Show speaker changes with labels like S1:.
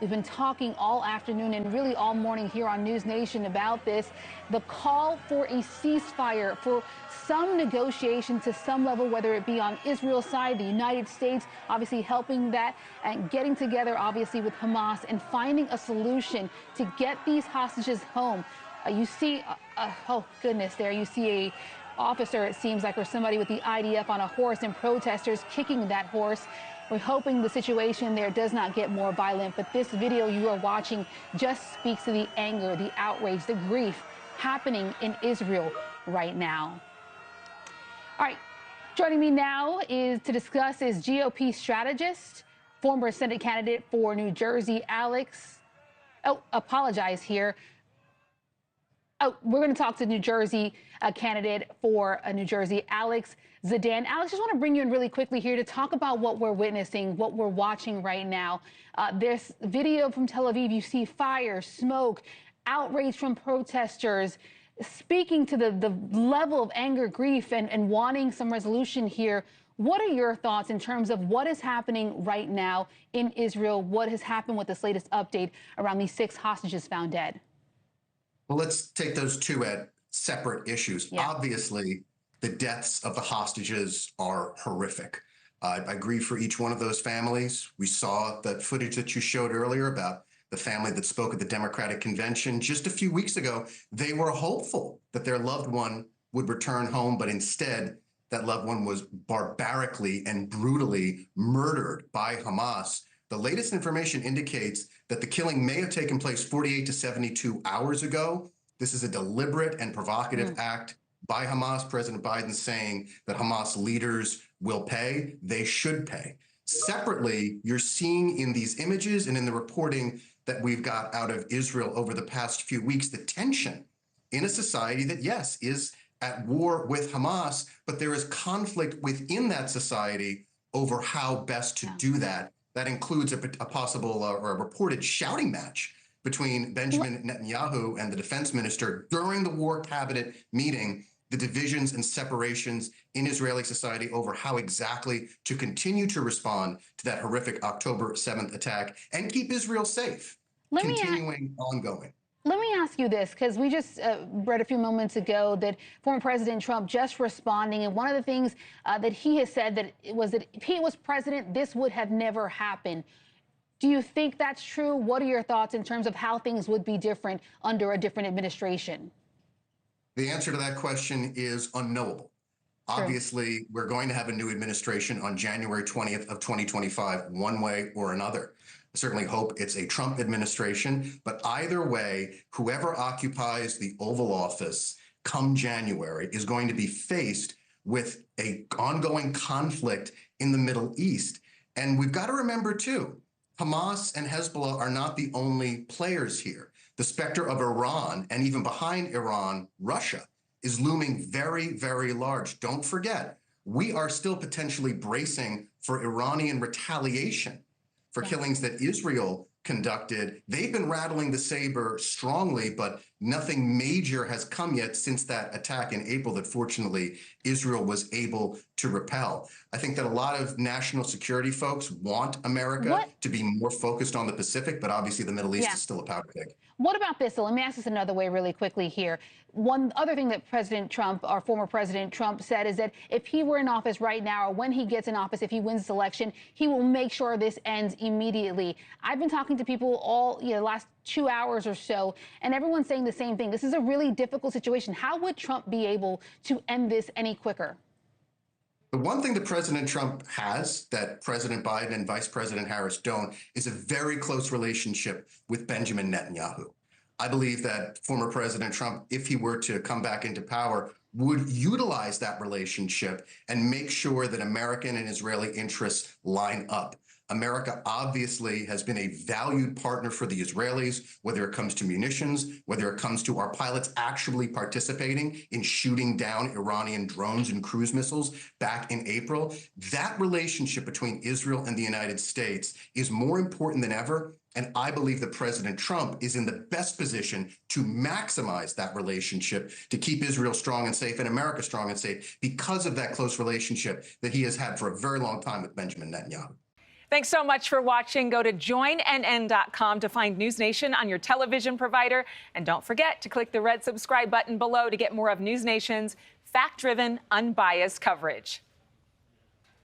S1: We've been talking all afternoon and really all morning here on News Nation about this. The call for a ceasefire, for some negotiation to some level, whether it be on Israel's side, the United States, obviously helping that and getting together, obviously, with Hamas and finding a solution to get these hostages home. You see, oh goodness, there you see a officer, it seems like, or somebody with the IDF on a horse, and protesters kicking that horse. We're hoping the situation there does not get more violent, but this video you are watching just speaks to the anger, the outrage, the grief happening in Israel right now. All right, joining me now is to discuss is GOP strategist, former Senate candidate for New Jersey, we're going to talk to New Jersey candidate for New Jersey, Alex Zdan. Alex, just want to bring you in really quickly here to talk about what we're witnessing, what we're watching right now. There's video from Tel Aviv. You see fire, smoke, outrage from protesters, speaking to the level of anger, grief, and wanting some resolution here. What are your thoughts in terms of what is happening right now in Israel? What has happened with this latest update around these 6 hostages found dead?
S2: Well, let's take those two at separate issues. Yeah. Obviously, the deaths of the hostages are horrific. I grieve for each one of those families. We saw that footage that you showed earlier about the family that spoke at the Democratic Convention. Just a few weeks ago, they were hopeful that their loved one would return home, but instead, that loved one was barbarically and brutally murdered by Hamas. The latest information indicates that the killing may have taken place 48 to 72 hours ago. This is a deliberate and provocative act by Hamas. President Biden saying that Hamas leaders will pay. They should pay. Separately, you're seeing in these images and in the reporting that we've got out of Israel over the past few weeks, the tension in a society that, yes, is at war with Hamas, but there is conflict within that society over how best to do that. That includes a possible or a reported shouting match between Benjamin Netanyahu and the defense minister during the war cabinet meeting, the divisions and separations in Israeli society over how exactly to continue to respond to that horrific October 7th attack and keep Israel safe, ongoing.
S1: Let me ask you this, because we just read a few moments ago that former President Trump just responding, and one of the things that he has said that if he was president, this would have never happened. Do you think that's true? What are your thoughts in terms of how things would be different under a different administration?
S2: The answer to that question is unknowable. True. Obviously, we're going to have a new administration on January 20th of 2025, one way or another. I certainly hope it's a Trump administration, but either way, whoever occupies the Oval Office come January is going to be faced with an ongoing conflict in the Middle East. And we've got to remember, too, Hamas and Hezbollah are not the only players here. The specter of Iran, and even behind Iran, Russia, is looming very, very large. Don't forget, we are still potentially bracing for Iranian retaliation for killings that Israel conducted. They've been rattling the saber strongly, but nothing major has come yet since that attack in April that fortunately Israel was able to repel. I think that a lot of national security folks want America to be more focused on the Pacific, but obviously the Middle East is still a powder keg.
S1: What about this? So let me ask this another way really quickly here. One other thing that President Trump, or former President Trump, said is that if he were in office right now, or when he gets in office, if he wins this election, he will make sure this ends immediately. I've been talking to people all last 2 hours or so, and everyone's saying the same thing. This is a really difficult situation. How would Trump be able to end this any quicker?
S2: The one thing that President Trump has that President Biden and Vice President Harris don't is a very close relationship with Benjamin Netanyahu. I believe that former President Trump, if he were to come back into power, would utilize that relationship and make sure that American and Israeli interests line up. America obviously has been a valued partner for the Israelis, whether it comes to munitions, whether it comes to our pilots actually participating in shooting down Iranian drones and cruise missiles back in April. That relationship between Israel and the United States is more important than ever. And I believe that President Trump is in the best position to maximize that relationship, to keep Israel strong and safe and America strong and safe because of that close relationship that he has had for a very long time with Benjamin Netanyahu.
S3: Thanks so much for watching. Go to joinnn.com to find News Nation on your television provider. And don't forget to click the red subscribe button below to get more of News Nation's fact-driven, unbiased coverage.